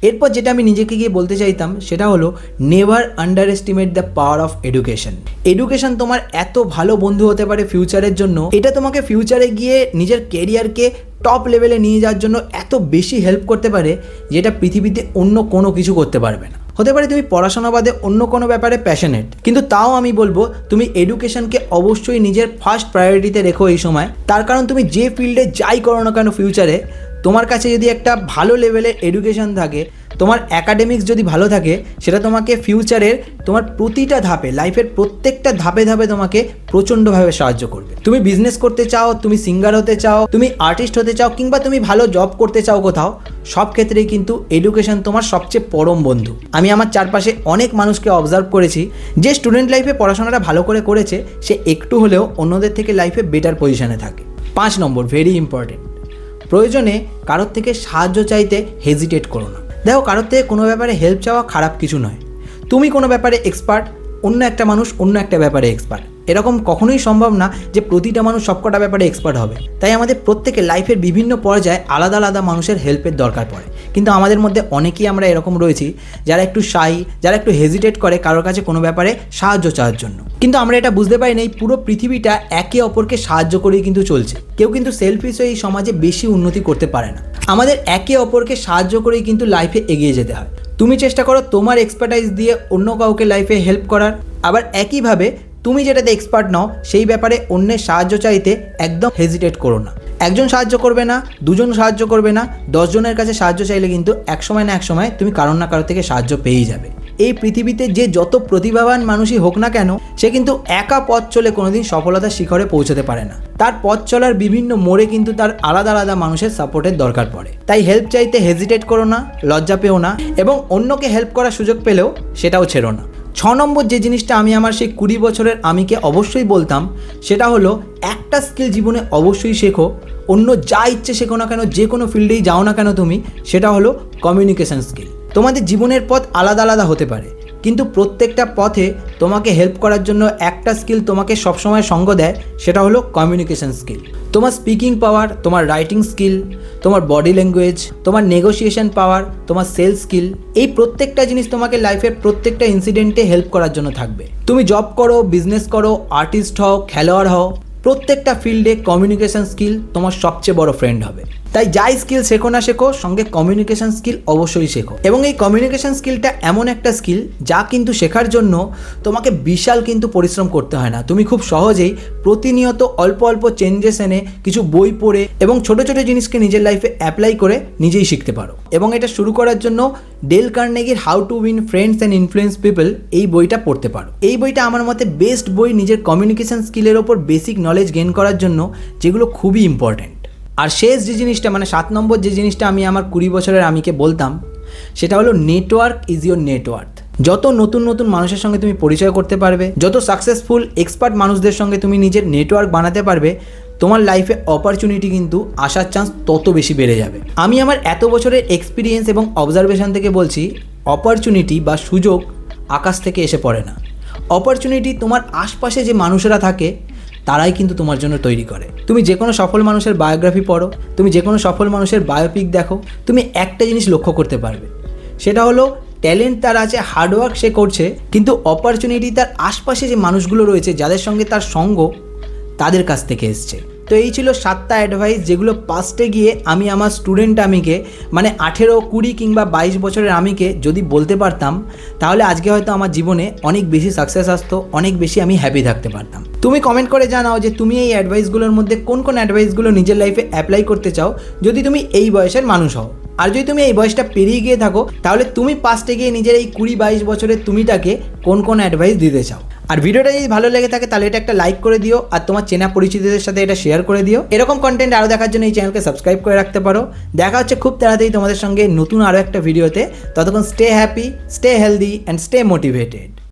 এরপর যেটা আমি নিজেকে গিয়ে বলতে চাইতাম সেটা হলো never under estimate the power of education. Education তোমার এত ভালো বন্ধু হতে পারে ফিউচারের জন্য, এটা তোমাকে ফিউচারে গিয়ে নিজের কেরিয়ারকে টপ লেভেলে নিয়ে যাওয়ার জন্য এত বেশি হেল্প করতে পারে যেটা পৃথিবীতে অন্য কোনো কিছু করতে পারবে না। হতে পারে তুমি পড়াশোনা বাদে অন্য কোনো ব্যাপারে প্যাশনেট, কিন্তু তাও আমি বলবো তুমি এডুকেশনকে অবশ্যই নিজের ফার্স্ট প্রায়োরিটিতে রেখো এই সময়। তার কারণ তুমি যে ফিল্ডে যাই করো না কেন ফিউচারে, তোমার কাছে যদি একটা ভালো লেভেলের এডুকেশন থাকে, তোমার অ্যাকাডেমিক্স যদি ভালো থাকে, সেটা তোমাকে ফিউচারের তোমার প্রতিটা ধাপে, লাইফের প্রত্যেকটা ধাপে ধাপে তোমাকে প্রচণ্ডভাবে সাহায্য করবে। তুমি বিজনেস করতে চাও, তুমি সিঙ্গার হতে চাও, তুমি আর্টিস্ট হতে চাও, কিংবা তুমি ভালো জব করতে চাও কোথাও, সব ক্ষেত্রেই কিন্তু এডুকেশন তোমার সবচেয়ে পরম বন্ধু। আমি আমার চারপাশে অনেক মানুষকে অবজার্ভ করেছি যে স্টুডেন্ট লাইফে পড়াশোনাটা ভালো করে করেছে, সে একটু হলেও অন্যদের থেকে লাইফে বেটার পজিশনে থাকে। 5 নম্বর, ভেরি ইম্পর্টেন্ট, প্রয়োজনে কারোর থেকে সাহায্য চাইতে হেজিটেট করো না। দেখো, কারোর থেকে কোনো ব্যাপারে হেল্প চাওয়া খারাপ কিছু নয়। তুমি কোনো ব্যাপারে এক্সপার্ট, অন্য একটা মানুষ অন্য একটা ব্যাপারে এক্সপার্ট, এরকম কখনোই সম্ভব না যে প্রতিটা মানুষ সবকটা ব্যাপারে এক্সপার্ট হবে। তাই আমাদের প্রত্যেকের লাইফের বিভিন্ন পর্যায়ে আলাদা আলাদা মানুষের হেল্পের দরকার পড়ে। কিন্তু আমাদের মধ্যে অনেকেই আমরা এরকম রয়েছি যারা একটু শাই, যারা একটু হেজিটেট করে কারোর কাছে কোনো ব্যাপারে সাহায্য চাওয়ার জন্য। কিন্তু আমরা এটা বুঝতে পারি না, এই পুরো পৃথিবীটা একে অপরকে সাহায্য করেই কিন্তু চলছে। কেউ কিন্তু সেলফিশ হয়ে এই সমাজে বেশি উন্নতি করতে পারে না। আমাদের একে অপরকে সাহায্য করেই কিন্তু লাইফে এগিয়ে যেতে হয়। তুমি চেষ্টা করো তোমার এক্সপার্টাইজ দিয়ে অন্য কাউকে লাইফে হেল্প করার, আবার একইভাবে তুমি যেটাতে এক্সপার্ট নাও সেই ব্যাপারে অন্যের সাহায্য চাইতে একদম হেজিটেট করো না। একজন সাহায্য করবে না, দুজন সাহায্য করবে না, 10 জনের কাছে সাহায্য চাইলে কিন্তু একসময় না একসময় তুমি কারোর না কারো থেকে সাহায্য পেয়েই যাবে। এই পৃথিবীতে যে যত প্রতিভাবান মানুষই হোক না কেন, সে কিন্তু একা পথ চলে কোনোদিন সফলতার শিখরে পৌঁছতে পারে না। তার পথ চলার বিভিন্ন মোড়ে কিন্তু তার আলাদা আলাদা মানুষের সাপোর্টের দরকার পড়ে। তাই হেল্প চাইতে হেজিটেট করো না, লজ্জা পেও না, এবং অন্যকে হেল্প করার সুযোগ পেলেও সেটাও ছেড়ো না। 6 নম্বর যে জিনিসটা আমি আমার সেই 20 বছরের আমিকে অবশ্যই বলতাম, সেটা হলো একটা স্কিল জীবনে অবশ্যই শেখো। অন্য যা ইচ্ছে শেখো না কেন, যে কোনো ফিল্ডেই যাও না কেন তুমি, সেটা হলো কমিউনিকেশন স্কিল। তোমাদের জীবনের পথ আলাদা আলাদা হতে পারে, কিন্তু প্রত্যেকটা পথে তোমাকে হেল্প করার জন্য একটা স্কিল তোমাকে সবসময় সঙ্গ দেয়, সেটা হলো কমিউনিকেশন স্কিল। তোমার স্পিকিং পাওয়ার, তোমার রাইটিং স্কিল, তোমার বডি ল্যাঙ্গুয়েজ, তোমার নেগোসিয়েশন পাওয়ার, তোমার সেলস স্কিল, এই প্রত্যেকটা জিনিস তোমাকে লাইফের প্রত্যেকটা ইনসিডেন্টে হেল্প করার জন্য থাকবে। তুমি জব করো, বিজনেস করো, আর্টিস্ট হও, খেলোয়াড় হও, প্রত্যেকটা ফিল্ডে কমিউনিকেশন স্কিল তোমার সবচেয়ে বড় ফ্রেন্ড হবে। তাই যাই স্কিল শেখো না শেখো, সঙ্গে কমিউনিকেশন স্কিল অবশ্যই শেখো। এবং এই কমিউনিকেশন স্কিলটা এমন একটা স্কিল যা কিন্তু শেখার জন্য তোমাকে বিশাল কিন্তু পরিশ্রম করতে হয় না। তুমি খুব সহজেই প্রতিনিয়ত অল্প অল্প চেঞ্জেস এনে, কিছু বই পড়ে এবং ছোট ছোট জিনিসকে নিজের লাইফে অ্যাপ্লাই করে নিজেই শিখতে পারো। এবং এটা শুরু করার জন্য ডেল কার্নেগির how to win friends and influence people এই বইটা পড়তে পারো। এই বইটা আমার মতে বেস্ট বই নিজের কমিউনিকেশন স্কিলের ওপর বেসিক নলেজ গেইন করার জন্য, যেগুলো খুবই ইম্পর্ট্যান্ট। আর শেষ যে জিনিসটা, মানে 7 নম্বর যে জিনিসটা আমি আমার 20 বছরের আমিকে বলতাম, সেটা হলো নেটওয়ার্ক ইজ ইয়োর নেটওয়ার্থ। যত নতুন নতুন মানুষের সঙ্গে তুমি পরিচয় করতে পারবে, যত সাকসেসফুল এক্সপার্ট মানুষদের সঙ্গে তুমি নিজের নেটওয়ার্ক বানাতে পারবে, তোমার লাইফে অপরচুনিটি কিন্তু আসার চান্স তত বেশি বেড়ে যাবে। আমি আমার এত বছরের এক্সপিরিয়েন্স এবং অবজারভেশন থেকে বলছি, অপরচুনিটি বা সুযোগ আকাশ থেকে এসে পড়ে না। অপরচুনিটি তোমার আশপাশে যে মানুষেরা থাকে তারাই কিন্তু তোমার জন্য তৈরি করে। তুমি যে কোনো সফল মানুষের বায়োগ্রাফি পড়ো, তুমি যে কোনো সফল মানুষের বায়োপিক দেখো, তুমি একটা জিনিস লক্ষ্য করতে পারবে, সেটা হলো ট্যালেন্ট তার আছে, হার্ডওয়ার্ক সে করছে, কিন্তু অপরচুনিটি তার আশপাশে যে মানুষগুলো রয়েছে, যাদের সঙ্গে তার সঙ্গ, তাদের কাছ থেকে এসছে। তো এই ছিল 7টা অ্যাডভাইস, যেগুলো পাস্টে গিয়ে আমি আমার স্টুডেন্ট আমিকে, মানে 18, 20 কিংবা 22 বছরের আমিকে যদি বলতে পারতাম, তাহলে আজকে হয়তো আমার জীবনে অনেক বেশি সাকসেস আসতো, অনেক বেশি আমি হ্যাপি থাকতে পারতাম। তুমি কমেন্ট করে জানাও যে তুমি এই অ্যাডভাইসগুলোর মধ্যে কোন কোন অ্যাডভাইসগুলো নিজের লাইফে অ্যাপ্লাই করতে চাও, যদি তুমি এই বয়সের মানুষ হও। আর যদি তুমি এই বয়সটা পেরিয়ে গিয়ে থাকো, তাহলে তুমি পাস্টে গিয়ে নিজের এই 20-22 বছরের তুমিটাকে কোন কোন অ্যাডভাইস দিতে চাও। আর ভিডিওটা যদি ভালো লেগে থাকে তাহলে এটা একটা লাইক করে দিও, আর তোমার চেনা পরিচিতদের সাথে এটা শেয়ার করে দিও। এরকম কন্টেন্ট আরও দেখার জন্য এই চ্যানেলকে সাবস্ক্রাইব করে রাখতে পারো। দেখা হচ্ছে খুব তাড়াতাড়ি তোমাদের সঙ্গে নতুন আরও একটা ভিডিওতে। ততক্ষণ stay happy, stay healthy and stay motivated.